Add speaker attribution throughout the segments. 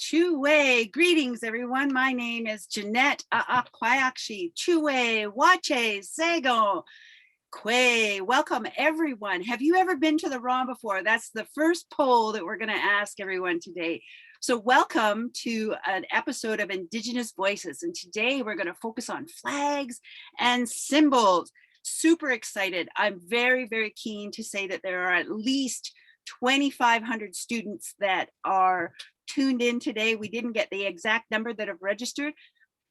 Speaker 1: Chue, greetings everyone. My name is Jeanette Kwayakshi. Chue, Wache, Sego, Kwe. Welcome everyone. Have you ever been to the ROM before? That's the first poll that we're going to ask everyone today. So welcome to an episode of Indigenous Voices. And today we're going to focus on flags and symbols. Super excited. I'm very, very keen to say that there are at least 2,500 students that are tuned in today. We didn't get the exact number that have registered,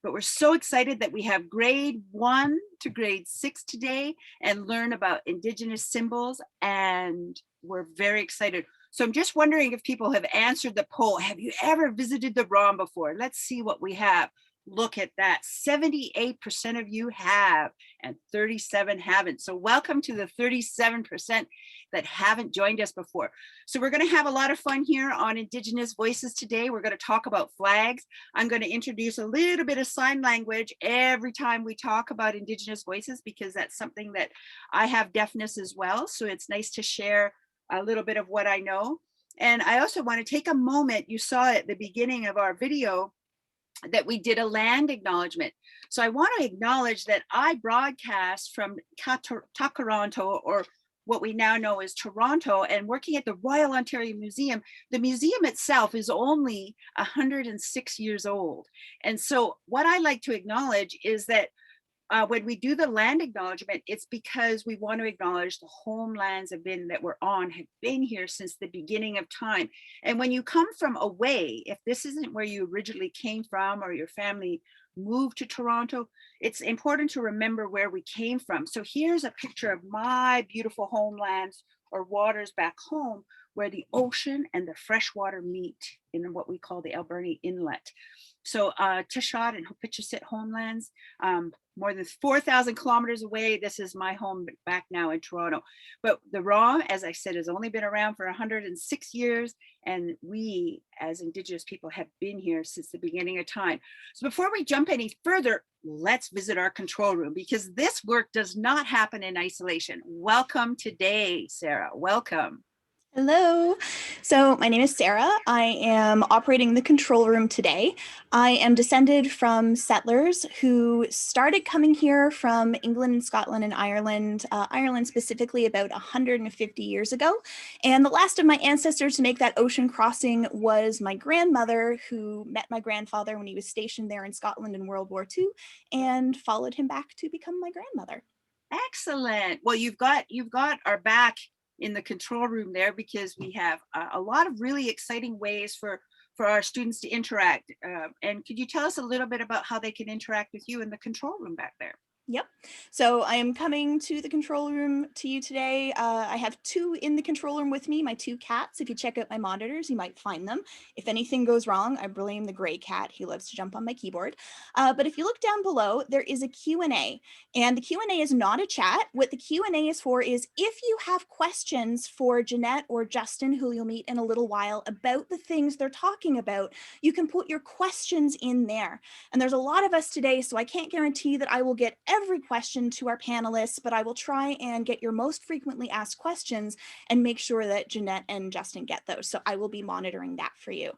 Speaker 1: but we're so excited that we have grade 1 to grade 6 today and learn about Indigenous symbols, and we're very excited. So I'm just wondering if people have answered the poll. Have you ever visited the ROM before? Let's see what we have. Look at that, 78% of you have and 37 haven't. So welcome to the 37% that haven't joined us before. So we're going to have a lot of fun here on Indigenous Voices today. We're going to talk about flags. I'm going to introduce a little bit of sign language every time we talk about Indigenous Voices, because that's something that I have deafness as well. So it's nice to share a little bit of what I know. And I also want to take a moment, you saw at the beginning of our video, that we did a land acknowledgement. So I want to acknowledge that I broadcast from Takaranto, or what we now know as Toronto, and working at the Royal Ontario Museum. The museum itself is only 106 years old. And so what I like to acknowledge is that when we do the land acknowledgement, it's because we want to acknowledge the homelands have been here since the beginning of time. And when you come from away, if this isn't where you originally came from or your family moved to Toronto, it's important to remember where we came from. So here's a picture of my beautiful homelands or waters back home, where the ocean and the freshwater meet in what we call the Alberni Inlet. So Tishot and Hopitchasit homelands, more than 4,000 kilometers away. This is my home back now in Toronto. But the ROM, as I said, has only been around for 106 years. And we, as Indigenous people, have been here since the beginning of time. So before we jump any further, let's visit our control room, because this work does not happen in isolation. Welcome today, Sarah. Welcome.
Speaker 2: Hello. So my name is Sarah. I am operating the control room today. I am descended from settlers who started coming here from England and Scotland and Ireland, Ireland specifically about 150 years ago. And the last of my ancestors to make that ocean crossing was my grandmother, who met my grandfather when he was stationed there in Scotland in World War II and followed him back to become my grandmother.
Speaker 1: Excellent. Well, you've got our back in the control room there, because we have a lot of really exciting ways for our students to interact. And could you tell us a little bit about how they can interact with you in the control room back there?
Speaker 2: Yep. So I am coming to the control room to you today. I have two in the control room with me, my two cats. If you check out my monitors, you might find them. If anything goes wrong, I blame the gray cat. He loves to jump on my keyboard. But if you look down below, there is a Q&A. And the Q&A is not a chat. What the Q&A is for is if you have questions for Jeanette or Justin, who you'll meet in a little while, about the things they're talking about, you can put your questions in there. And there's a lot of us today, so I can't guarantee that I will get every question to our panelists, but I will try and get your most frequently asked questions and make sure that Jeanette and Justin get those. So I will be monitoring that for you.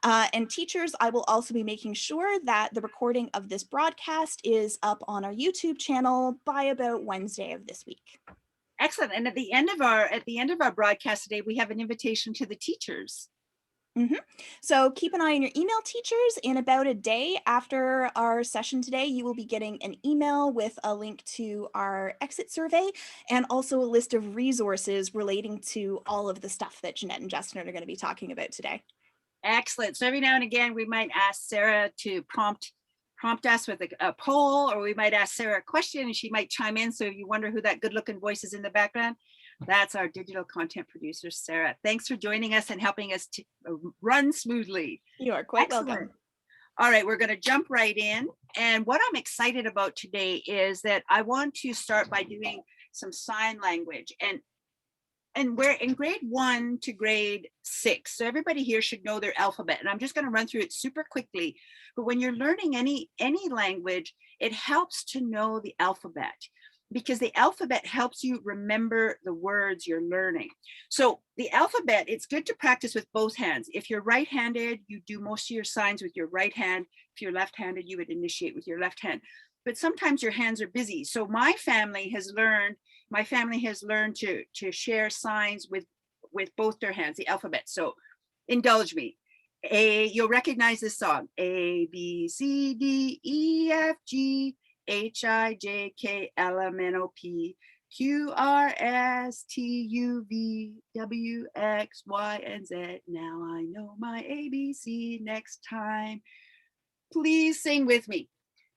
Speaker 2: And teachers, I will also be making sure that the recording of this broadcast is up on our YouTube channel by about Wednesday of this week.
Speaker 1: Excellent. And at the end of our broadcast today, we have an invitation to the teachers.
Speaker 2: So keep an eye on your email, teachers. In about a day after our session today, you will be getting an email with a link to our exit survey and also a list of resources relating to all of the stuff that Jeanette and Justin are going to be talking about today.
Speaker 1: Excellent. So every now and again, we might ask Sarah to prompt us with a poll, or we might ask Sarah a question and she might chime in. So if you wonder who that good looking voice is in the background, that's our digital content producer, Sarah. Thanks for joining us and helping us to run smoothly.
Speaker 2: You are quite welcome.
Speaker 1: All right, we're going to jump right in. And what I'm excited about today is that I want to start by doing some sign language. And we're in grade 1 to grade 6. So everybody here should know their alphabet. And I'm just going to run through it super quickly. But when you're learning any language, it helps to know the alphabet. because the alphabet helps you remember the words you're learning. So the alphabet, it's good to practice with both hands. If you're right-handed, you do most of your signs with your right hand. If you're left-handed, you would initiate with your left hand. But sometimes your hands are busy. So my family has learned to share signs with both their hands, the alphabet. So indulge me. You'll recognize this song. A, B, C, D, E, F, G, H, I, J, K, L, M, N, O, P, Q, R, S, T, U, V, W, X, Y, and Z. Now I know my ABC. Next time, please sing with me.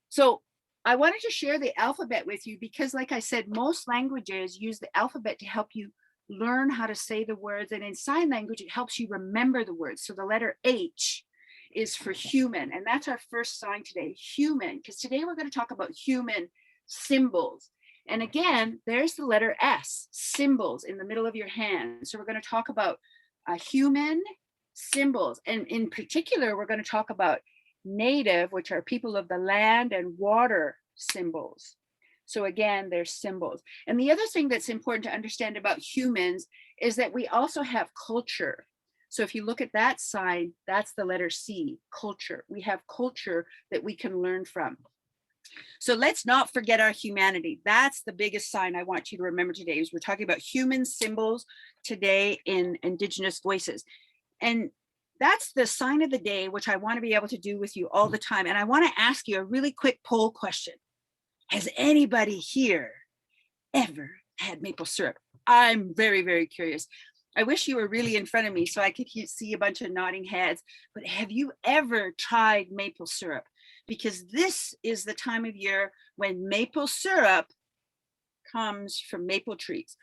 Speaker 1: So I wanted to share the alphabet with you because, like I said, most languages use the alphabet to help you learn how to say the words. And in sign language, it helps you remember the words. So the letter H is for human. And that's our first sign today, human, because today we're going to talk about human symbols. And again, there's the letter S, symbols, in the middle of your hand. So we're going to talk about human symbols. And in particular, we're going to talk about native, which are people of the land and water symbols. So again, there's symbols. And the other thing that's important to understand about humans is that we also have culture. So if you look at that sign, that's the letter C, culture. We have culture that we can learn from. So let's not forget our humanity. That's the biggest sign I want you to remember today, is we're talking about human symbols today in Indigenous voices. And that's the sign of the day, which I want to be able to do with you all the time. And I want to ask you a really quick poll question. Has anybody here ever had maple syrup? I'm very, very curious. I wish you were really in front of me so I could see a bunch of nodding heads, but have you ever tried maple syrup? Because this is the time of year when maple syrup comes from maple trees.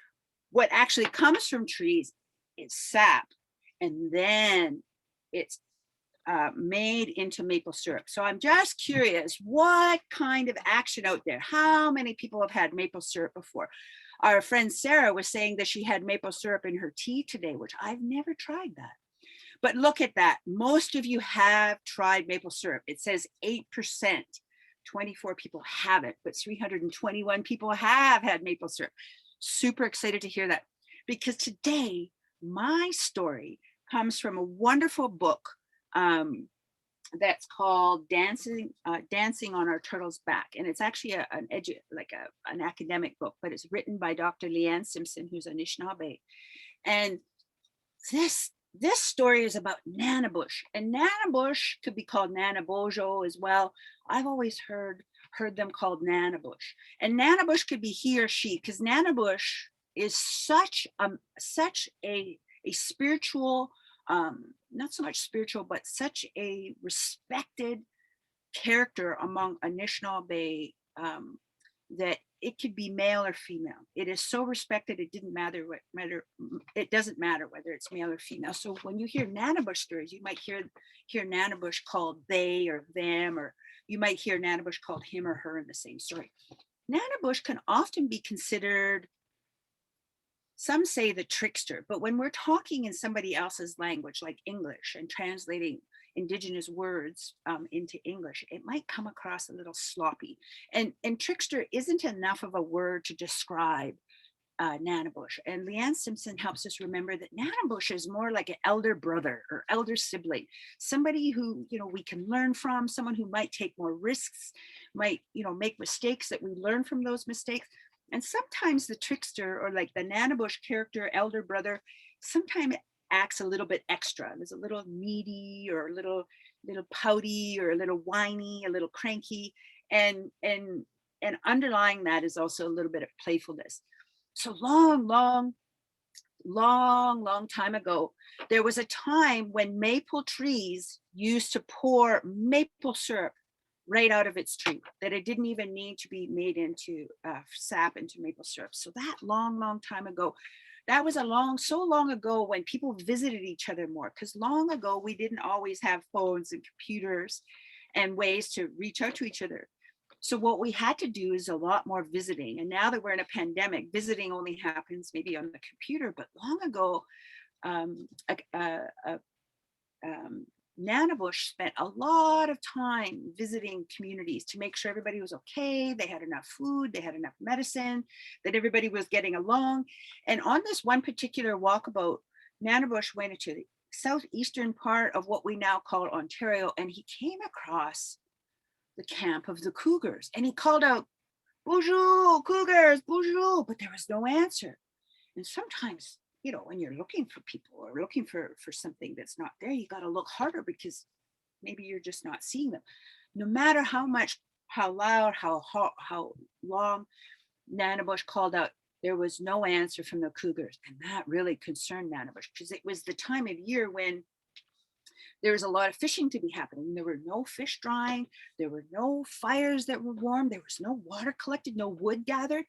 Speaker 1: What actually comes from trees is sap, and then it's made into maple syrup. So I'm just curious, what kind of action out there? How many people have had maple syrup before? Our friend Sarah was saying that she had maple syrup in her tea today, which I've never tried that. But look at that. Most of you have tried maple syrup. It says 8%. 24 people haven't, but 321 people have had maple syrup. Super excited to hear that, because today my story comes from a wonderful book that's called Dancing on Our Turtle's Back. And it's actually an academic book, but it's written by Dr. Leanne Simpson, who's Anishinabek. And this story is about Nanabush, and Nanabush could be called Nanabojo as well. I've always heard them called Nanabush, and Nanabush could be he or she, because Nanabush is such a spiritual, not so much spiritual, but such a respected character among Anishinaabe, that it could be male or female. It is so respected, it doesn't matter whether it's male or female. So when you hear Nanabush stories, you might hear Nanabush called they or them, or you might hear Nanabush called him or her in the same story. Nanabush can often be considered, some say, the trickster, but when we're talking in somebody else's language, like English, and translating Indigenous words into English, it might come across a little sloppy. And trickster isn't enough of a word to describe Nanabush. And Leanne Simpson helps us remember that Nanabush is more like an elder brother or elder sibling, somebody who, we can learn from, someone who might take more risks, might, make mistakes that we learn from those mistakes. And sometimes the trickster, or like the Nanabush character, elder brother, sometimes acts a little bit extra. There's a little needy, or a little pouty, or a little whiny, a little cranky, and underlying that is also a little bit of playfulness. So long time ago, there was a time when maple trees used to pour maple syrup right out of its tree, that it didn't even need to be made into sap, into maple syrup. So that long time ago, that was so long ago when people visited each other more, because long ago we didn't always have phones and computers and ways to reach out to each other. So what we had to do is a lot more visiting. And now that we're in a pandemic, visiting only happens maybe on the computer. But long ago, Nanabush spent a lot of time visiting communities to make sure everybody was okay, they had enough food, they had enough medicine, that everybody was getting along. And on this one particular walkabout, Nanabush went into the southeastern part of what we now call Ontario, and he came across the camp of the Cougars, and he called out, "Bonjour, Cougars, bonjour," but there was no answer. And sometimes, you know, when you're looking for people or looking for something that's not there, you got to look harder because maybe you're just not seeing them. No matter how much, how loud, how long Nanabush called out, there was no answer from the Cougars. And that really concerned Nanabush because it was the time of year when there was a lot of fishing to be happening. There were no fish drying. There were no fires that were warmed. There was no water collected, no wood gathered.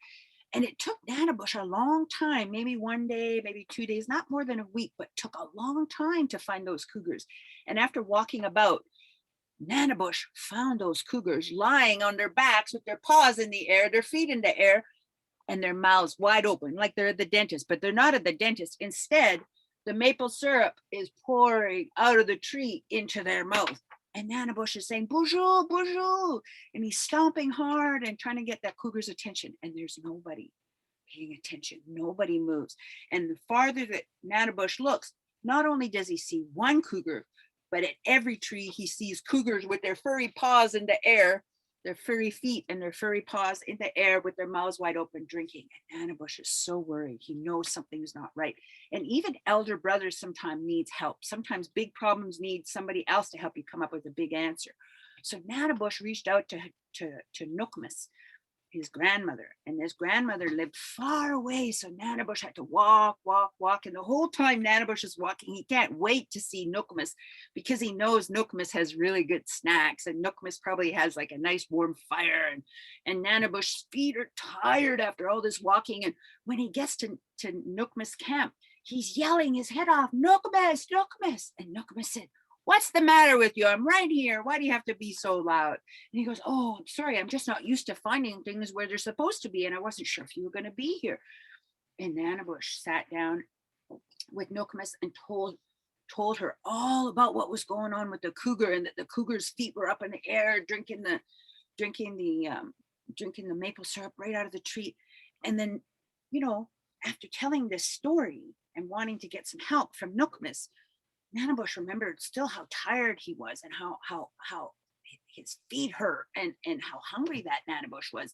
Speaker 1: And it took Nanabush a long time, maybe one day, maybe 2 days, not more than a week, but took a long time to find those Cougars. And after walking about, Nanabush found those Cougars lying on their backs with their paws in the air, their feet in the air, and their mouths wide open, like they're at the dentist, but they're not at the dentist. Instead, the maple syrup is pouring out of the tree into their mouth. And Nanabush is saying, "Bonjour, bonjour." And he's stomping hard and trying to get that Cougar's attention. And there's nobody paying attention. Nobody moves. And the farther that Nanabush looks, not only does he see one Cougar, but at every tree he sees Cougars with their furry paws in the air, their furry feet and their furry paws in the air with their mouths wide open drinking. And Nanabush is so worried. He knows something's not right. And even elder brothers sometimes needs help. Sometimes big problems need somebody else to help you come up with a big answer. So Nanabush reached out to Nookmis, his grandmother, and his grandmother lived far away. So Nanabush had to walk. And the whole time Nanabush is walking, he can't wait to see Nookmis because he knows Nookmis has really good snacks and Nookmis probably has like a nice warm fire. And Nanabush's feet are tired after all this walking. And when he gets to Nookmis camp, he's yelling his head off, "Nookmis, Nookmis." And Nookmis said, "What's the matter with you? I'm right here. Why do you have to be so loud?" And he goes, "Oh, I'm sorry. I'm just not used to finding things where they're supposed to be. And I wasn't sure if you were going to be here." And Nanabush sat down with Nookmis and told her all about what was going on with the Cougar and that the Cougar's feet were up in the air, drinking the maple syrup right out of the tree. And then, you know, after telling this story and wanting to get some help from Nookmis, Nanabush remembered still how tired he was and how his feet hurt and how hungry that Nanabush was.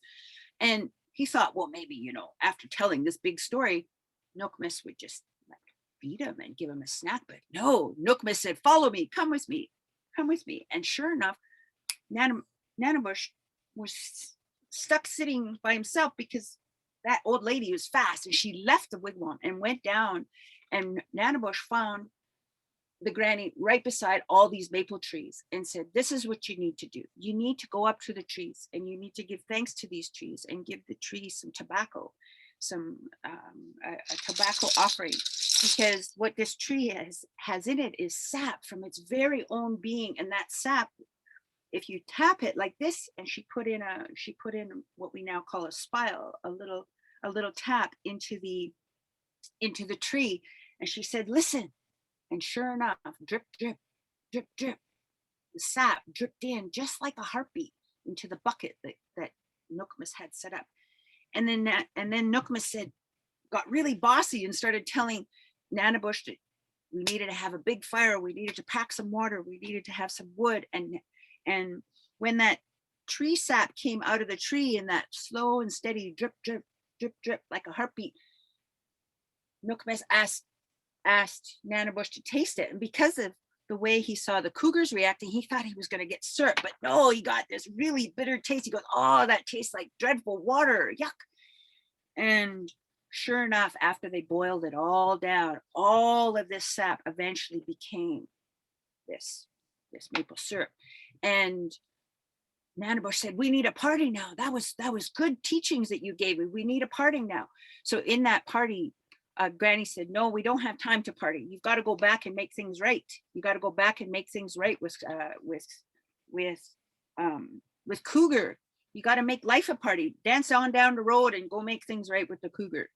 Speaker 1: And he thought, well, maybe, you know, after telling this big story, Nookmis would just like feed him and give him a snack. But no, Nookmis said, "Follow me, come with me, come with me." And sure enough, Nanabush was stuck sitting by himself because that old lady was fast and she left the wigwam and went down. And Nanabush found the granny right beside all these maple trees and said, "This is what you need to do. You need to go up to the trees and you need to give thanks to these trees and give the trees some tobacco, a tobacco offering, because what this tree has in it is sap from its very own being. And that sap, if you tap it like this," and she put in what we now call a spile, a little tap into the tree. And she said, "Listen." And sure enough, drip, drip, drip, drip, the sap dripped in just like a heartbeat into the bucket that Nookmis had set up. And then Nookmis said, got really bossy and started telling Nanabush that we needed to have a big fire, we needed to pack some water, we needed to have some wood. And when that tree sap came out of the tree in that slow and steady drip, drip, drip, drip, like a heartbeat, Nookmis asked Nanabush to taste it. And because of the way he saw the Cougars reacting, he thought he was going to get syrup, but no, he got this really bitter taste. He goes, "Oh, that tastes like dreadful water, yuck." And sure enough, after they boiled it all down, all of this sap eventually became this maple syrup. And Nanabush said, "We need a party now. That was good teachings that you gave me. We need a party now." So in that party, Granny said, "No, we don't have time to party. You've got to go back and make things right. You got to go back and make things right with Cougar. You got to make life a party. Dance on down the road and go make things right with the Cougar."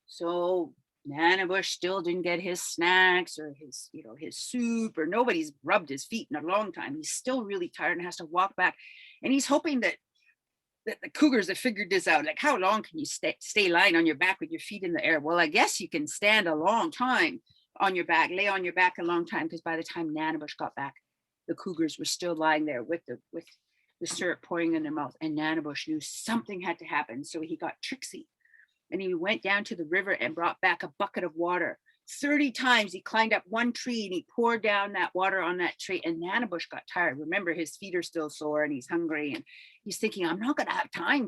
Speaker 1: So Nanabush still didn't get his snacks or his, his soup, or nobody's rubbed his feet in a long time. He's still really tired and has to walk back. And he's hoping that the cougars have figured this out. Like, how long can you stay lying on your back with your feet in the air? Well, I guess you can stand a long time on your back, lay on your back a long time, because by the time Nanabush got back, the cougars were still lying there with the syrup pouring in their mouth. And Nanabush knew something had to happen. So he got tricksy and he went down to the river and brought back a bucket of water. 30 times he climbed up one tree and he poured down that water on that tree, and Nanabush got tired. Remember, his feet are still sore and he's hungry, and he's thinking, I'm not going to have time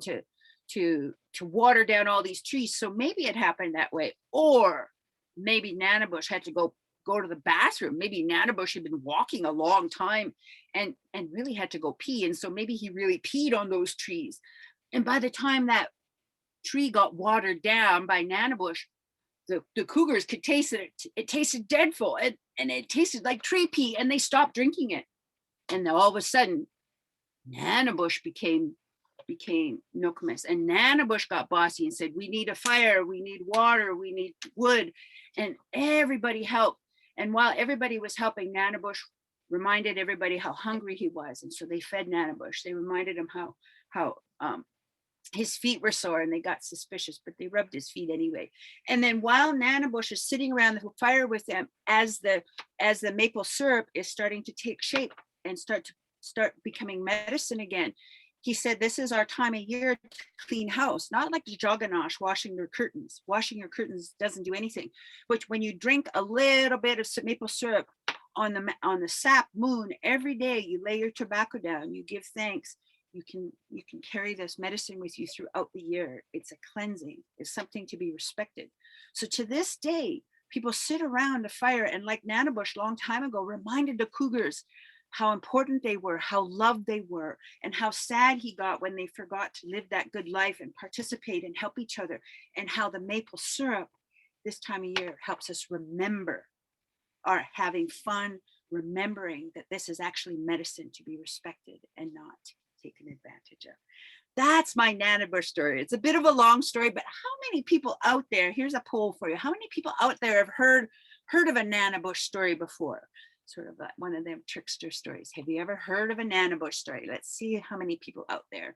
Speaker 1: to water down all these trees. So maybe it happened that way. Or maybe Nanabush had to go to the bathroom. Maybe Nanabush had been walking a long time and really had to go pee. And so maybe he really peed on those trees. And by the time that tree got watered down by Nanabush, the cougars could taste it. It tasted dreadful, and it tasted like tree pee, and they stopped drinking it. And then all of a sudden, Nanabush became Nokomis, and Nanabush got bossy and said, we need a fire, we need water, we need wood. And everybody helped. And while everybody was helping, Nanabush reminded everybody how hungry he was. And so they fed Nanabush. They reminded him how his feet were sore, and they got suspicious, but they rubbed his feet anyway. And then while Nanabush is sitting around the fire with them, as the maple syrup is starting to take shape and start becoming medicine again, he said, this is our time of year to clean house, not like the Joganosh washing their curtains. Washing your curtains doesn't do anything. But when you drink a little bit of maple syrup on the sap moon every day, you lay your tobacco down, you give thanks, you can carry this medicine with you throughout the year. It's a cleansing. It's something to be respected. So to this day, people sit around a fire and, like Nanabush long time ago, reminded the cougars how important they were, how loved they were, and how sad he got when they forgot to live that good life and participate and help each other, and how the maple syrup this time of year helps us remember, or having fun, remembering that this is actually medicine to be respected and not taken advantage of. That's my Nanabush story. It's a bit of a long story, but how many people out there, here's a poll for you, how many people out there have heard of a Nanabush story before? Sort of one of them trickster stories. Have you ever heard of a Nanabush story? Let's see how many people out there.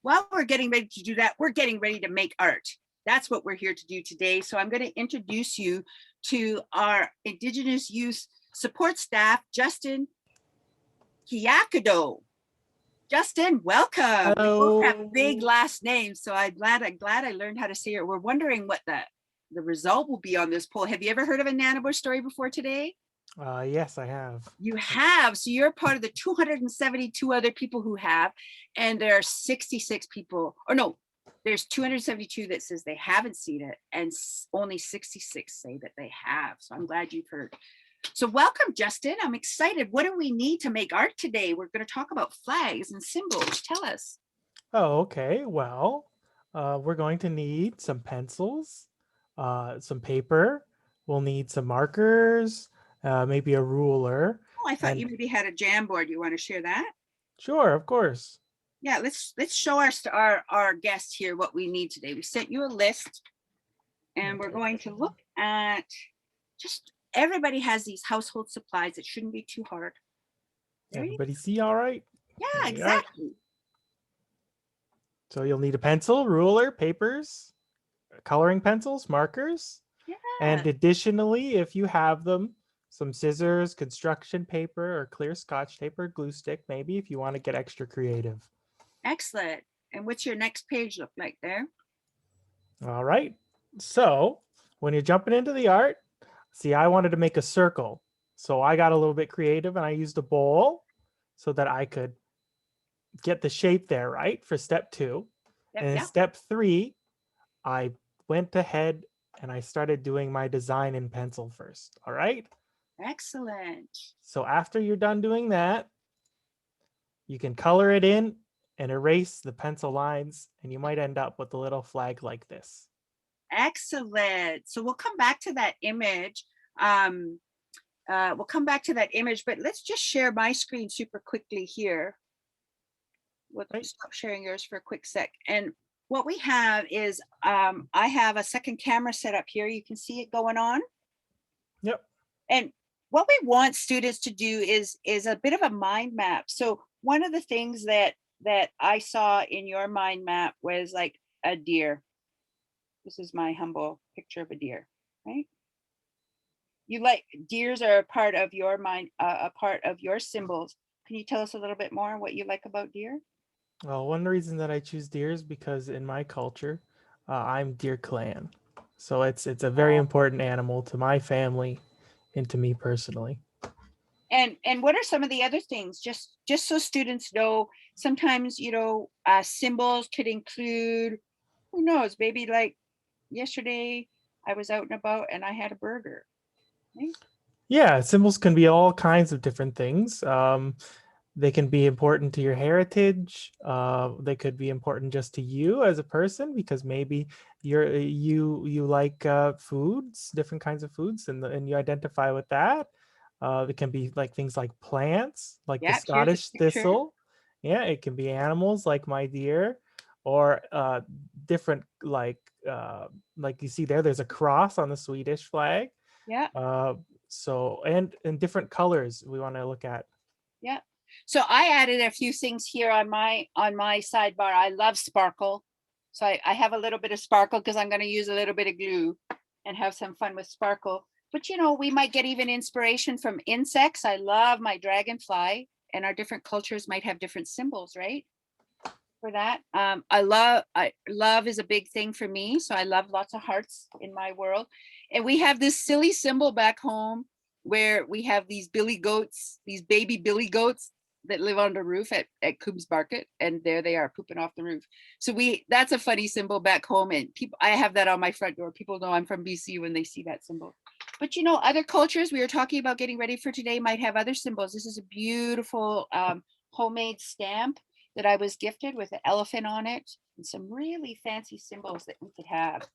Speaker 1: While we're getting ready to do that, we're getting ready to make art. That's what we're here to do today. So I'm going to introduce you to our Indigenous youth support staff, Justin Kiyakudo. Justin, welcome.
Speaker 3: Hello.
Speaker 1: We both have big last names, so I'm glad I learned how to say it. We're wondering what the result will be on this poll. Have you ever heard of a Nanabush story before today?
Speaker 3: Yes, I have.
Speaker 1: You have. So you're part of the 272 other people who have, and there are 66 people, or no, there's 272 that says they haven't seen it, and only 66 say that they have. So I'm glad you've heard. So welcome, Justin. I'm excited. What do we need to make art today? We're going to talk about flags and symbols. Tell us.
Speaker 3: Oh, okay. Well, we're going to need some pencils, some paper. We'll need some markers, maybe a ruler.
Speaker 1: Oh, I thought you maybe had a Jamboard. You want to share that?
Speaker 3: Sure, of course.
Speaker 1: Yeah, let's show our guest here what we need today. We sent you a list, and we're going to look at just, everybody has these household supplies. It shouldn't be too hard.
Speaker 3: Everybody see all right?
Speaker 1: Yeah, exactly.
Speaker 3: So you'll need a pencil, ruler, papers, coloring pencils, markers.
Speaker 1: Yeah.
Speaker 3: And additionally, if you have them, some scissors, construction paper, or clear Scotch tape or glue stick, maybe, if you want to get extra creative.
Speaker 1: Excellent. And what's your next page look like there?
Speaker 3: All right. So when you're jumping into the art, see, I wanted to make a circle. So I got a little bit creative and I used a bowl so that I could get the shape there, right? For step 2.
Speaker 1: Yep,
Speaker 3: and in step 3, I went ahead and I started doing my design in pencil first. All right.
Speaker 1: Excellent.
Speaker 3: So after you're done doing that, you can color it in and erase the pencil lines, and you might end up with a little flag like this.
Speaker 1: Excellent. So we'll come back to that image. We'll come back to that image, but let's just share my screen super quickly here. We'll stop sharing yours for a quick sec. And what we have is, I have a second camera set up here. You can see it going on.
Speaker 3: Yep.
Speaker 1: And what we want students to do is a bit of a mind map. So one of the things that I saw in your mind map was like a deer. This is my humble picture of a deer, right? You like deers are a part of your mind, a part of your symbols. Can you tell us a little bit more what you like about deer?
Speaker 3: Well, one reason that I choose deer is because in my culture, I'm deer clan. So it's a very important animal to my family and to me personally.
Speaker 1: And what are some of the other things? Just so students know, sometimes, you know, symbols could include, who knows, maybe like yesterday I was out and about and I had a burger. Right?
Speaker 3: Yeah, symbols can be all kinds of different things. They can be important to your heritage. They could be important just to you as a person because maybe you like foods, different kinds of foods, and you identify with that. It can be like things like plants, like the
Speaker 1: Yeah, here's a
Speaker 3: Scottish
Speaker 1: picture.
Speaker 3: thistle. Yeah, it can be animals like my deer, or different like you see there. There's a cross on the Swedish flag.
Speaker 1: Yeah,
Speaker 3: So and in different colors we want to look at.
Speaker 1: yeah. So I added a few things here on my sidebar. I love sparkle. So I have a little bit of sparkle because I'm going to use a little bit of glue and have some fun with sparkle. But you know, we might get even inspiration from insects. I love my dragonfly, and our different cultures might have different symbols, right? For that. Love is a big thing for me. So I love lots of hearts in my world. And we have this silly symbol back home where we have these billy goats, these baby billy goats that live on the roof at Coombs Market, and there they are pooping off the roof. So that's a funny symbol back home, and people, I have that on my front door. People know I'm from BC when they see that symbol. But you know, other cultures, we were talking about getting ready for today, might have other symbols. This is a beautiful homemade stamp that I was gifted with an elephant on it and some really fancy symbols that we could have.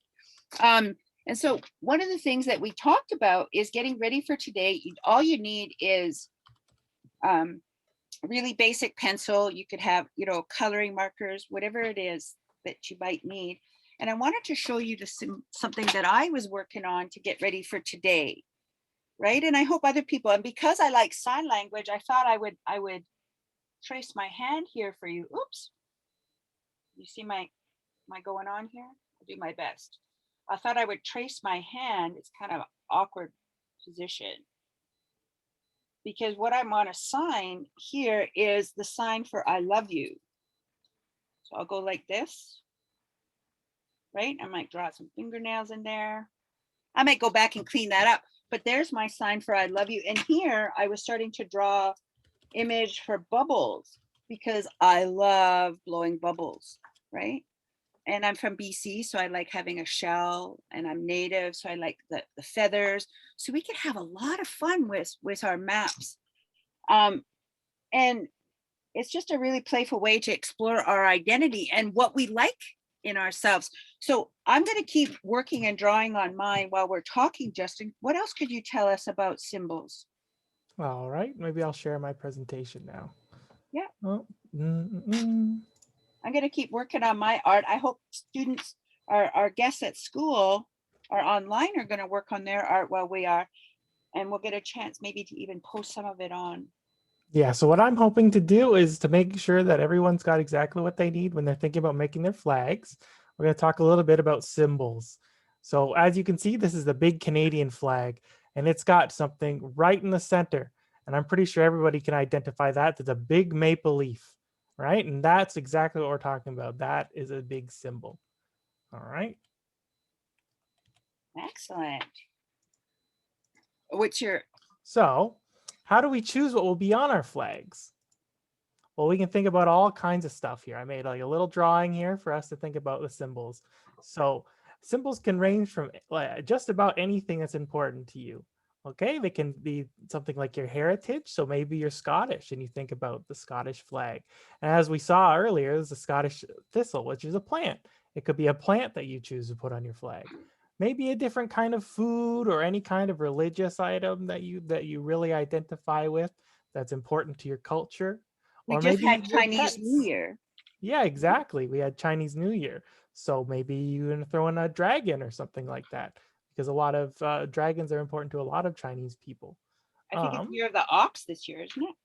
Speaker 1: And so one of the things that we talked about is getting ready for today. All you need is really basic pencil. You could have, you know, coloring markers, whatever it is that you might need. And I wanted to show you something that I was working on to get ready for today, right? And I hope other people, and because I like sign language, I thought I would trace my hand here for you. Oops. You see my going on here? I'll do my best. I thought I would trace my hand. It's kind of an awkward position because what I want to sign here is the sign for I love you. So I'll go like this, right? I might draw some fingernails in there. I might go back and clean that up, but there's my sign for I love you. And here I was starting to draw image for bubbles because I love blowing bubbles, right? And I'm from BC, so I like having a shell, and I'm native, so I like the feathers. So we could have a lot of fun with our maps. And it's just a really playful way to explore our identity and what we like in ourselves. So I'm going to keep working and drawing on mine while we're talking. Justin, what else could you tell us about symbols?
Speaker 3: All right, maybe I'll share my presentation now.
Speaker 1: Yeah.
Speaker 3: Oh,
Speaker 1: I'm going to keep working on my art. I hope students, our guests at school or online, are going to work on their art while we are, and we'll get a chance maybe to even post some of it on.
Speaker 3: Yeah, so what I'm hoping to do is to make sure that everyone's got exactly what they need when they're thinking about making their flags. We're going to talk a little bit about symbols. So as you can see, this is the big Canadian flag, and it's got something right in the center. And I'm pretty sure everybody can identify that. There's a big maple leaf, right? And that's exactly what we're talking about. That is a big symbol. All right.
Speaker 1: Excellent. What's your...
Speaker 3: So how do we choose what will be on our flags? Well, we can think about all kinds of stuff here. I made like a little drawing here for us to think about the symbols. So symbols can range from just about anything that's important to you. Okay, they can be something like your heritage. So maybe you're Scottish and you think about the Scottish flag. And as we saw earlier, there's the Scottish thistle, which is a plant. It could be a plant that you choose to put on your flag. Maybe a different kind of food or any kind of religious item that you really identify with that's important to your culture.
Speaker 1: We
Speaker 3: Or
Speaker 1: just
Speaker 3: maybe
Speaker 1: had
Speaker 3: your
Speaker 1: Chinese New
Speaker 3: pets.
Speaker 1: Year.
Speaker 3: Yeah, exactly. We had Chinese New Year. So maybe you're going to throw in a dragon or something like that, because a lot of dragons are important to a lot of Chinese people.
Speaker 1: I think it's year of the ox this year, isn't it?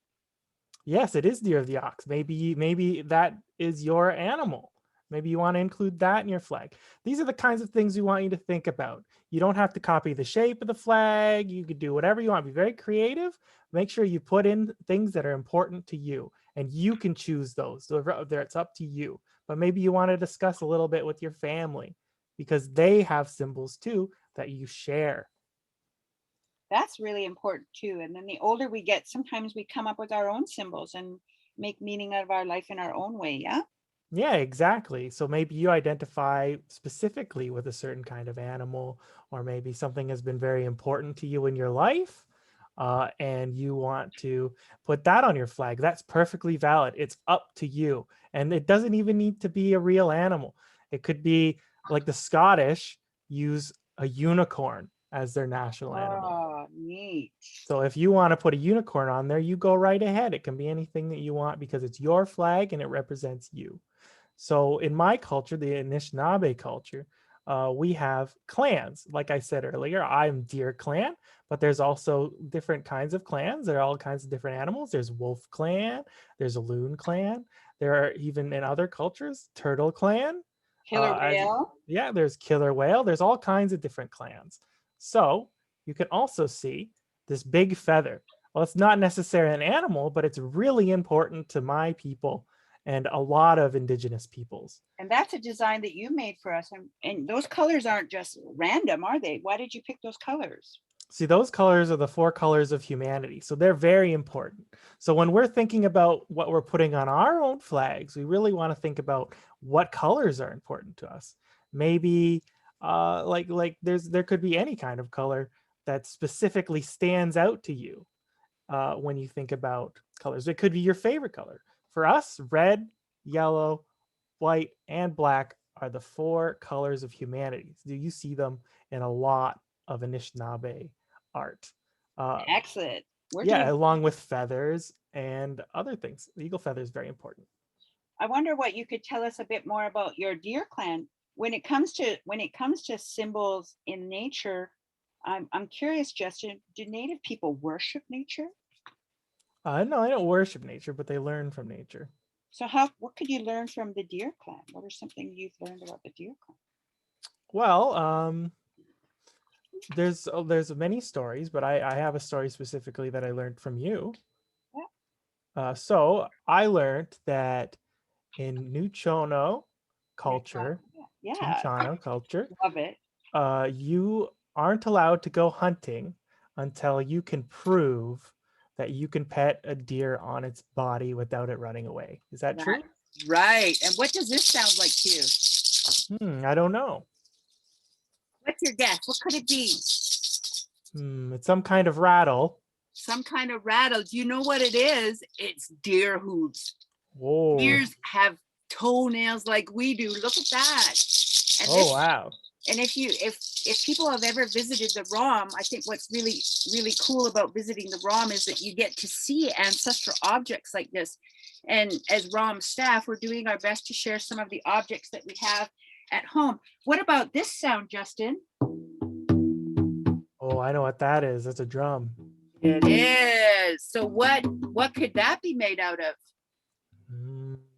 Speaker 3: Yes, it is the year of the ox. Maybe that is your animal. Maybe you want to include that in your flag. These are the kinds of things we want you to think about. You don't have to copy the shape of the flag. You could do whatever you want. Be very creative. Make sure you put in things that are important to you, and you can choose those. So it's up to you. But maybe you want to discuss a little bit with your family, because they have symbols too that you share.
Speaker 1: That's really important too. And then the older we get, sometimes we come up with our own symbols and make meaning out of our life in our own way. Yeah.
Speaker 3: Yeah, exactly. So maybe you identify specifically with a certain kind of animal, or maybe something has been very important to you in your life, and you want to put that on your flag. That's perfectly valid. It's up to you. And it doesn't even need to be a real animal. It could be like the Scottish use a unicorn as their national animal.
Speaker 1: Oh, neat.
Speaker 3: So if you want to put a unicorn on there, you go right ahead. It can be anything that you want because it's your flag and it represents you. So in my culture, the Anishinabek culture, we have clans. Like I said earlier, I'm Deer Clan, but there's also different kinds of clans. There are all kinds of different animals. There's Wolf Clan, there's a Loon Clan. There are, even in other cultures, Turtle Clan.
Speaker 1: Killer
Speaker 3: As
Speaker 1: whale.
Speaker 3: yeah, there's Killer Whale. There's all kinds of different clans. So you can also see this big feather. Well, it's not necessarily an animal, but it's really important to my people and a lot of Indigenous peoples.
Speaker 1: And that's a design that you made for us. And those colors aren't just random, are they? Why did you pick those colors?
Speaker 3: See, those colors are the 4 colors of humanity. So they're very important. So when we're thinking about what we're putting on our own flags, we really want to think about what colors are important to us. Maybe there could be any kind of color that specifically stands out to you when you think about colors. It could be your favorite color. For us, red, yellow, white, and black are the 4 colors of humanity. Do you see them in a lot of Anishinaabe art?
Speaker 1: Excellent.
Speaker 3: Yeah, along with feathers and other things. The eagle feather is very important.
Speaker 1: I wonder what you could tell us a bit more about your Deer Clan. When it comes to symbols in nature, I'm curious, Justin, do Native people worship nature?
Speaker 3: No, they don't worship nature, but they learn from nature.
Speaker 1: So what could you learn from the Deer Clan? What are something you've learned about the Deer Clan?
Speaker 3: Well, there's many stories, but I have a story specifically that I learned from you.
Speaker 1: Yeah.
Speaker 3: So I learned that in Nuchono culture, Chano culture,
Speaker 1: Love it.
Speaker 3: You aren't allowed to go hunting until you can prove that you can pet a deer on its body without it running away. Is that true?
Speaker 1: Right. And what does this sound like to you?
Speaker 3: I don't know.
Speaker 1: What's your guess? What could it be?
Speaker 3: It's some kind of rattle.
Speaker 1: Some kind of rattle. Do you know what it is? It's deer hooves.
Speaker 3: Whoa.
Speaker 1: Deers have toenails like we do. Look at that. And
Speaker 3: wow.
Speaker 1: And if people have ever visited the ROM, I think what's really, really cool about visiting the ROM is that you get to see ancestral objects like this. And as ROM staff, we're doing our best to share some of the objects that we have at home. What about this sound, Justin?
Speaker 3: Oh, I know what that is. That's a drum.
Speaker 1: It is. So what could that be made out of?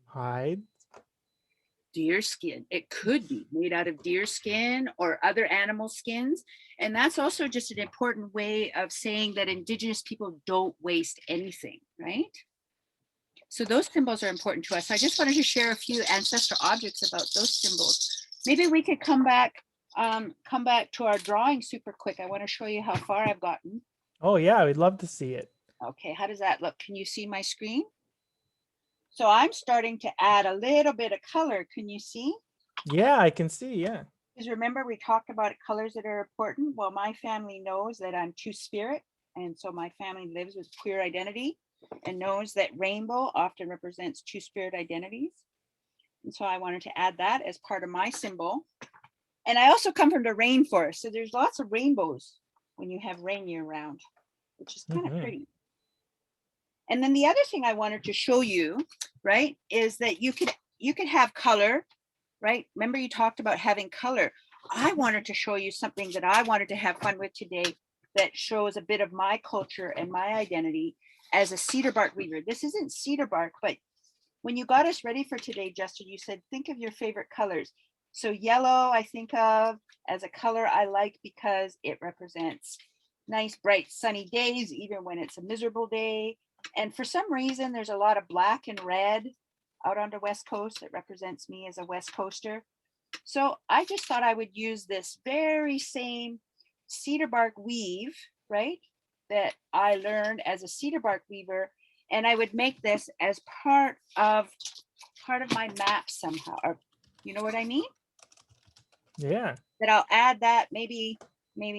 Speaker 3: Hide.
Speaker 1: Deer skin. It could be made out of deer skin or other animal skins. And that's also just an important way of saying that Indigenous people don't waste anything, right? So those symbols are important to us. I just wanted to share a few ancestral objects about those symbols. Maybe we could come back to our drawing super quick. I want to show you how far I've gotten.
Speaker 3: Oh yeah, we'd love to see it.
Speaker 1: Okay, how does that look? Can you see my screen? So I'm starting to add a little bit of color. Can you see?
Speaker 3: Yeah, I can see, yeah.
Speaker 1: Because remember, we talked about colors that are important. Well, my family knows that I'm two-spirit. And so my family lives with queer identity and knows that rainbow often represents two-spirit identities. And so I wanted to add that as part of my symbol. And I also come from the rainforest. So there's lots of rainbows when you have rain year round, which is kind of pretty. And then the other thing I wanted to show you, right, is that you could have color right? Remember you talked about having color. I wanted to show you something that I wanted to have fun with today that shows a bit of my culture and my identity as a cedar bark weaver. This isn't cedar bark, but when you got us ready for today, Justin, you said, think of your favorite colors. So yellow, I think of as a color I like because it represents nice, bright, sunny days, even when it's a miserable day. And for some reason, there's a lot of black and red out on the West Coast that represents me as a West Coaster. So I just thought I would use this very same cedar bark weave, right, that I learned as a cedar bark weaver, and I would make this as part of my map somehow, or you know what I mean?
Speaker 3: Yeah.
Speaker 1: That I'll add that maybe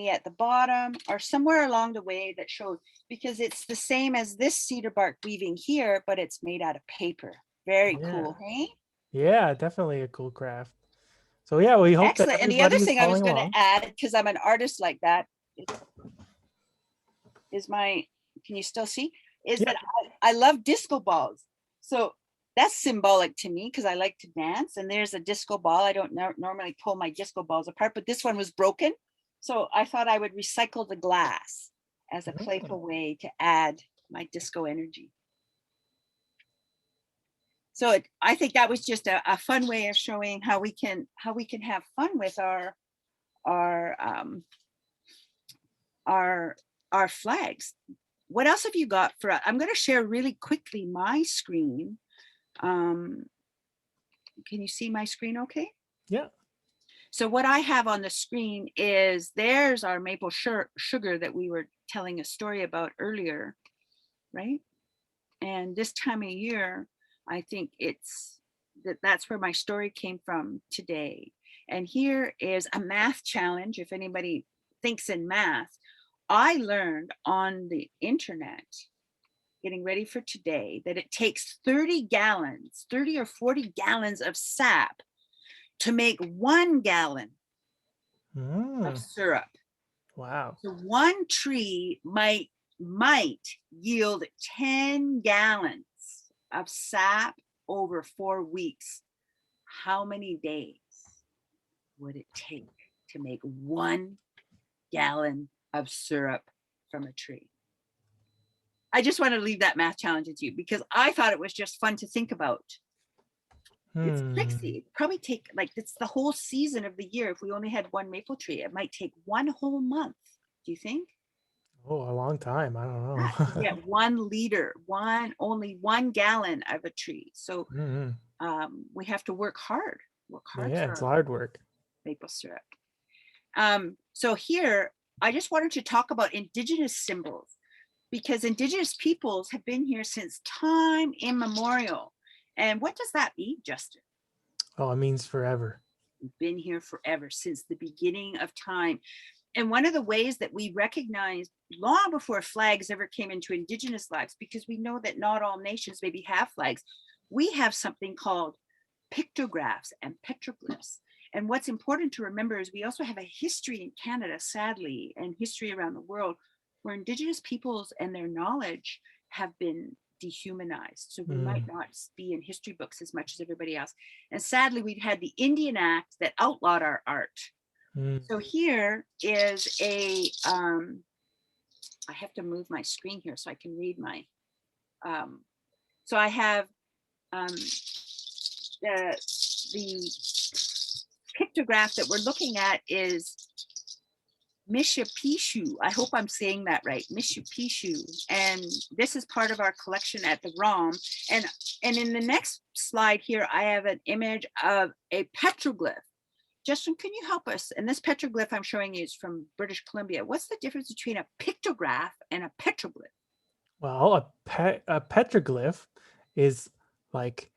Speaker 1: at the bottom or somewhere along the way that shows, because it's the same as this cedar bark weaving here, but it's made out of paper. Very cool, hey?
Speaker 3: Yeah, definitely a cool craft. So yeah, we hope that
Speaker 1: Excellent. And the other
Speaker 3: everybody is
Speaker 1: thing I was
Speaker 3: following
Speaker 1: going
Speaker 3: along.
Speaker 1: to add, because I'm an artist like that, is my, can you still see? Is
Speaker 3: Yeah.
Speaker 1: that I love disco balls. So that's symbolic to me because I like to dance. And there's a disco ball. I don't normally pull my disco balls apart, but this one was broken. So I thought I would recycle the glass as a playful way to add my disco energy. So I think that was just a fun way of showing how we can have fun with our flags. What else have you got for us? I'm going to share really quickly my screen. Can you see my screen okay?
Speaker 3: Yeah.
Speaker 1: So what I have on the screen is, there's our maple sugar that we were telling a story about earlier, right? And this time of year, I think that's where my story came from today. And here is a math challenge. If anybody thinks in math, I learned on the internet, getting ready for today, that it takes 30 or 40 gallons of sap to make 1 gallon of syrup.
Speaker 3: Wow.
Speaker 1: So one tree might yield 10 gallons of sap over 4 weeks. How many days would it take to make 1 gallon of syrup from a tree? I just want to leave that math challenge with you because I thought it was just fun to think about. It's tricksy. It'd probably take, like, it's the whole season of the year. If we only had 1 maple tree, it might take 1 whole month. Do you think?
Speaker 3: Oh, a long time. I don't know.
Speaker 1: To get 1 liter, only 1 gallon of a tree. So we have to work hard.
Speaker 3: Yeah, it's hard work.
Speaker 1: Maple syrup. So here, I just wanted to talk about Indigenous symbols, because Indigenous peoples have been here since time immemorial. And what does that mean, Justin?
Speaker 3: Oh, it means forever.
Speaker 1: We've been here forever, since the beginning of time. And one of the ways that we recognize, long before flags ever came into Indigenous lives, because we know that not all nations maybe have flags, we have something called pictographs and petroglyphs. And what's important to remember is we also have a history in Canada, sadly, and history around the world, where Indigenous peoples and their knowledge have been dehumanized. So we might not be in history books as much as everybody else. And sadly, we've had the Indian Act that outlawed our art. So here is a, I have to move my screen here so I can read my, so I have the pictograph that we're looking at is Mishipishu. I hope I'm saying that right, Mishipishu. And this is part of our collection at the ROM. And in the next slide here, I have an image of a petroglyph. Justin, can you help us? And this petroglyph I'm showing you is from British Columbia. What's the difference between a pictograph and a petroglyph?
Speaker 3: Well, a petroglyph is like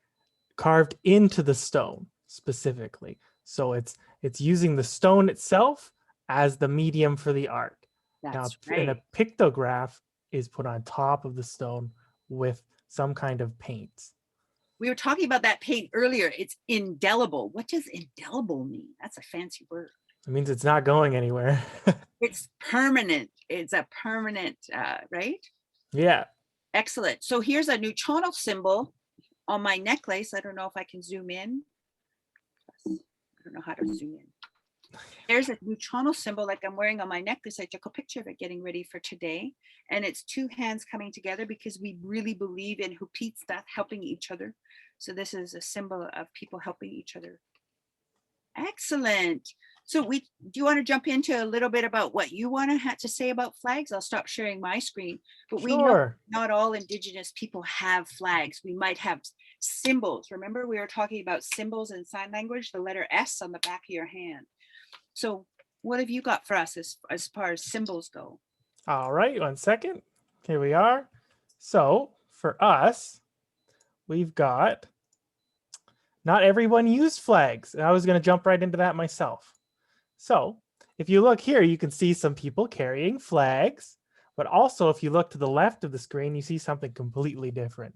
Speaker 3: carved into the stone specifically. So it's using the stone itself as the medium for the art.
Speaker 1: That's
Speaker 3: now,
Speaker 1: right.
Speaker 3: And a pictograph is put on top of the stone with some kind of paint.
Speaker 1: We were talking about that paint earlier. It's indelible. What does indelible mean? That's a fancy word.
Speaker 3: It means it's not going anywhere.
Speaker 1: It's permanent. It's a permanent, right?
Speaker 3: Yeah.
Speaker 1: Excellent. So here's a neutrino symbol on my necklace. I don't know if I can zoom in. I don't know how to zoom in. There's a neutrino symbol like I'm wearing on my necklace. I took a picture of it getting ready for today. And it's two hands coming together because we really believe in Hupitsta, helping each other. So this is a symbol of people helping each other. Excellent. So do you want to jump into a little bit about what you want to have to say about flags? I'll stop sharing my screen, but we know
Speaker 3: Sure.
Speaker 1: not all Indigenous people have flags. We might have symbols. Remember, we were talking about symbols in sign language, the letter S on the back of your hand. So what have you got for us as far as symbols go?
Speaker 3: All right, 1 second. Here we are. So for us, we've got, not everyone used flags. And I was going to jump right into that myself. So if you look here, you can see some people carrying flags, but also if you look to the left of the screen, you see something completely different.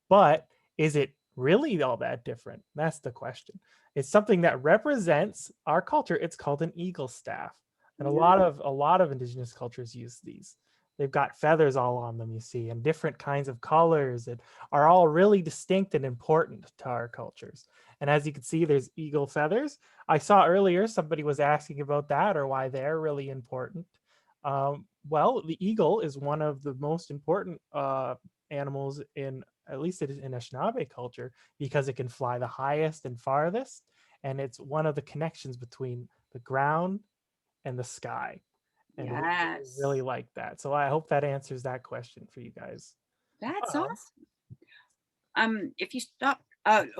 Speaker 3: But is it really all that different? That's the question. It's something that represents our culture. It's called an eagle staff. And a lot of Indigenous cultures use these. They've got feathers all on them, you see, and different kinds of colors that are all really distinct and important to our cultures. And as you can see, there's eagle feathers. I saw earlier somebody was asking about that or why they're really important. Well, the eagle is one of the most important animals in, at least in Anishinabek culture, because it can fly the highest and farthest. And it's one of the connections between the ground and the sky. And we really like that. So I hope that answers that question for you guys.
Speaker 1: That's awesome. If you stop,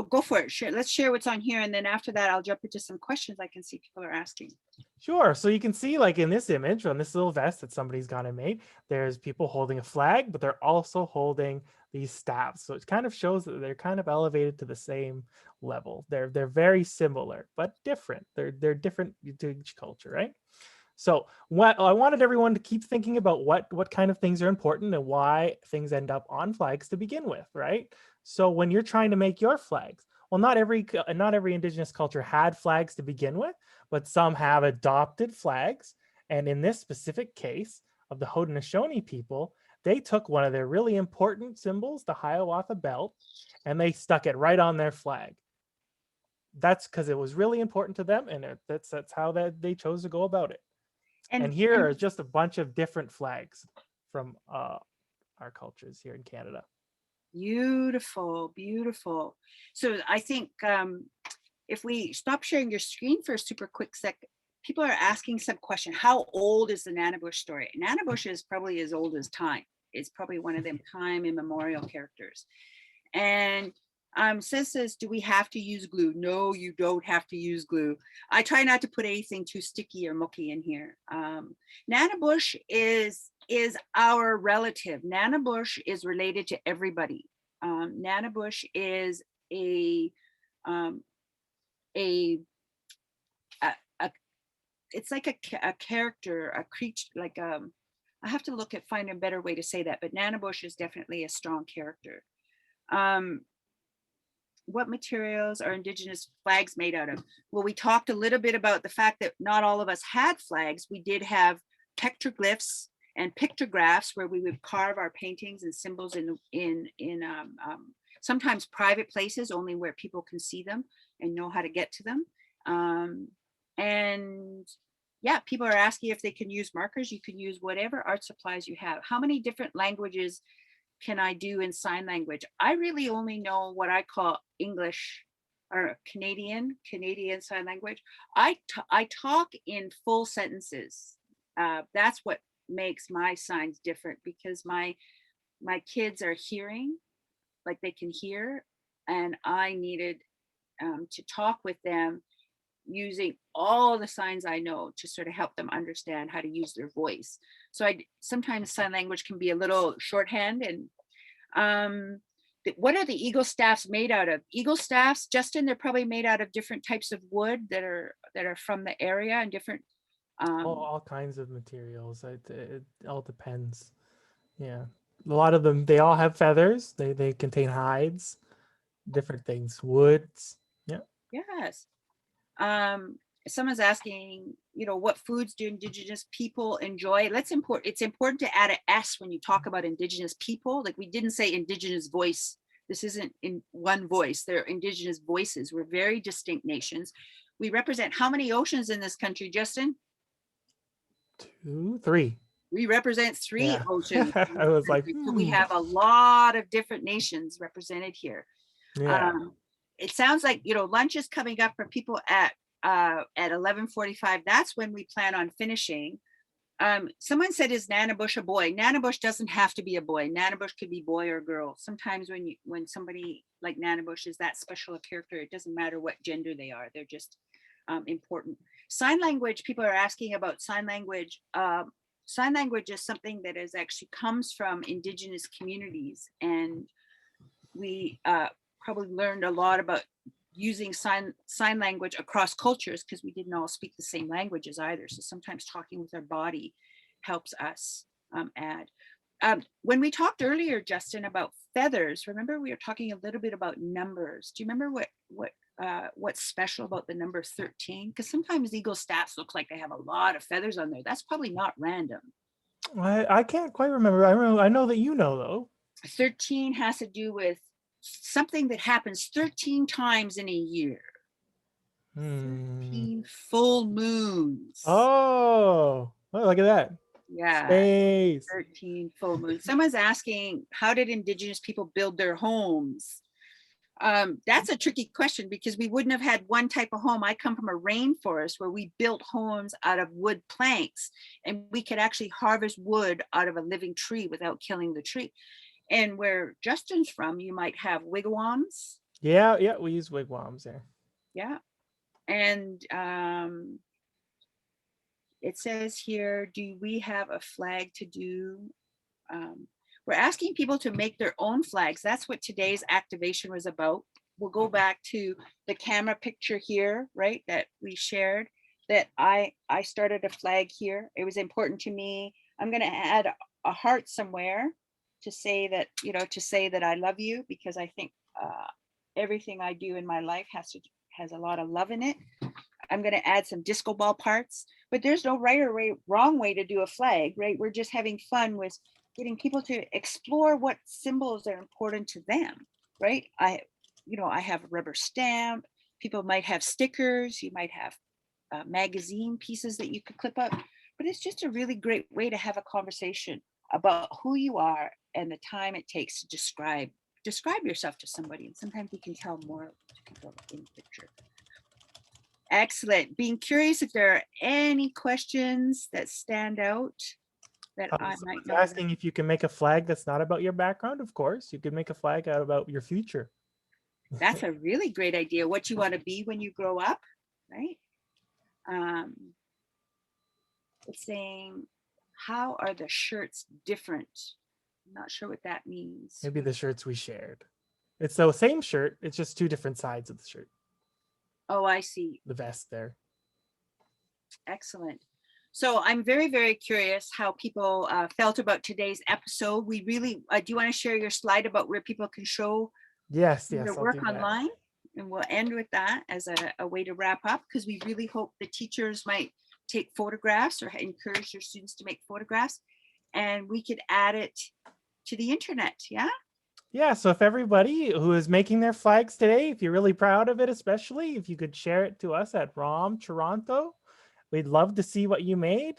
Speaker 1: go for it. Let's share what's on here. And then after that, I'll jump into some questions I can see people are asking.
Speaker 3: Sure. So you can see, like in this image on this little vest that somebody's gone and made, there's people holding a flag, but they're also holding these staffs. So it kind of shows that they're kind of elevated to the same level. They're very similar, but different. They're different to each culture, right? So what I wanted everyone to keep thinking about what kind of things are important and why things end up on flags to begin with, right? So when you're trying to make your flags, well, not every Indigenous culture had flags to begin with, but some have adopted flags. And in this specific case of the Haudenosaunee people, they took one of their really important symbols, the Hiawatha belt, and they stuck it right on their flag. That's because it was really important to them, and that's how they chose to go about it. And here are just a bunch of different flags from our cultures here in Canada.
Speaker 1: Beautiful, beautiful. So I think if we stop sharing your screen for a super quick sec, people are asking some question. How old is the Nanabush story? Nanabush is probably as old as time. It's probably one of them time immemorial characters. And says, do we have to use glue? No, you don't have to use glue. I try not to put anything too sticky or mucky in here. Nanabush is our relative. Nanabush is related to everybody. Nanabush is it's like a character, a creature, like I have to find a better way to say that, but Nanabush is definitely a strong character. What materials are Indigenous flags made out of? Well, we talked a little bit about the fact that not all of us had flags. We did have petroglyphs and pictographs where we would carve our paintings and symbols in sometimes private places, only where people can see them and know how to get to them. And yeah, people are asking if they can use markers. You can use whatever art supplies you have. How many different languages can I do in sign language? I really only know what I call English or Canadian sign language. I talk in full sentences. That's what makes my signs different, because my kids are hearing, like they can hear, and I needed to talk with them using all the signs I know to sort of help them understand how to use their voice. So sometimes sign language can be a little shorthand. And what are the eagle staffs made out of? Eagle staffs, Justin, they're probably made out of different types of wood that are from the area, and different
Speaker 3: all kinds of materials. It all depends. Yeah, a lot of them, they all have feathers. They contain hides, different things, woods. Yeah.
Speaker 1: Yes. Someone's asking, what foods do Indigenous people enjoy? It's important to add an S when you talk about Indigenous people. Like, we didn't say Indigenous voice. This isn't in one voice. They're Indigenous voices. We're very distinct nations. We represent how many oceans in this country, Justin?
Speaker 3: 2, 3.
Speaker 1: We represent 3
Speaker 3: Yeah.
Speaker 1: oceans. in
Speaker 3: I
Speaker 1: this
Speaker 3: was like,
Speaker 1: country. So we
Speaker 3: hmm.
Speaker 1: have a lot of different nations represented here.
Speaker 3: Yeah.
Speaker 1: It sounds like, you know, lunch is coming up for people at 11:45. That's when we plan on finishing. Someone said, is Nanabush a boy? Nanabush doesn't have to be a boy. Nanabush could be boy or girl. Sometimes when somebody like Nanabush is that special a character, it doesn't matter what gender they are. They're just important. Sign language, people are asking about sign language. Sign language is something that is actually comes from Indigenous communities, and we probably learned a lot about using sign language across cultures because we didn't all speak the same languages either. So sometimes talking with our body helps us add. When we talked earlier, Justin, about feathers, remember we were talking a little bit about numbers. Do you remember what's special about the number 13? Because sometimes eagle staffs look like they have a lot of feathers on there. That's probably not random.
Speaker 3: I can't quite remember. I know that you know though.
Speaker 1: 13 has to do with something that happens 13 times in a year. 13 full moons.
Speaker 3: Oh, look at that.
Speaker 1: Yeah.
Speaker 3: Space.
Speaker 1: 13 full moons. Someone's asking, how did Indigenous people build their homes? That's a tricky question because we wouldn't have had one type of home. I come from a rainforest where we built homes out of wood planks, and we could actually harvest wood out of a living tree without killing the tree. And where Justin's from, you might have wigwams.
Speaker 3: Yeah, we use wigwams there.
Speaker 1: Yeah. And it says here, do we have a flag to do? We're asking people to make their own flags. That's what today's activation was about. We'll go back to the camera picture here, right, that we shared, that I started a flag here. It was important to me. I'm going to add a heart somewhere to say that, you know, to say that I love you, because I think everything I do in my life has a lot of love in it. I'm going to add some disco ball parts, but there's no right or wrong way to do a flag, right? We're just having fun with getting people to explore what symbols are important to them, right? I have a rubber stamp. People might have stickers. You might have magazine pieces that you could clip up, but it's just a really great way to have a conversation about who you are and the time it takes to describe yourself to somebody. And sometimes we can tell more to people in the picture. Excellent. Being curious if there are any questions that stand out that I might know.
Speaker 3: Asking if you can make a flag that's not about your background. Of course, you could make a flag out about your future.
Speaker 1: That's a really great idea. What you want to be when you grow up, right? It's saying, how are the shirts different? I'm not sure what that means.
Speaker 3: Maybe the shirts we shared. It's the same shirt. It's just 2 different sides of the shirt.
Speaker 1: Oh, I see.
Speaker 3: The vest there.
Speaker 1: Excellent. So I'm very, very curious how people felt about today's episode. We really, do you want to share your slide about where people can show
Speaker 3: Yes,
Speaker 1: their work online? And we'll end with that as a way to wrap up, because we really hope the teachers might take photographs or encourage their students to make photographs, and we could add it to the internet. Yeah.
Speaker 3: Yeah, so if everybody who is making their flags today, if you're really proud of it, especially if you could share it to us at ROM Toronto, we'd love to see what you made.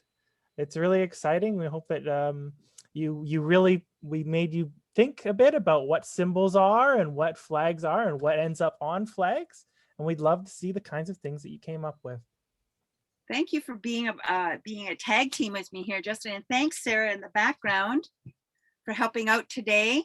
Speaker 3: It's really exciting. We hope that we made you think a bit about what symbols are and what flags are and what ends up on flags. And we'd love to see the kinds of things that you came up with.
Speaker 1: Thank you for being a tag team with me here, Justin. And thanks, Sarah, in the background for helping out today.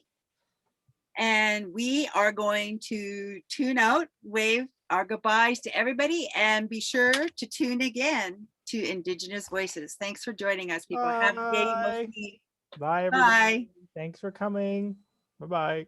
Speaker 1: And we are going to tune out, wave our goodbyes to everybody, and be sure to tune again to Indigenous Voices. Thanks for joining us, people. Have a day.
Speaker 3: Bye, everybody.
Speaker 1: Bye.
Speaker 3: Thanks for coming. Bye-bye.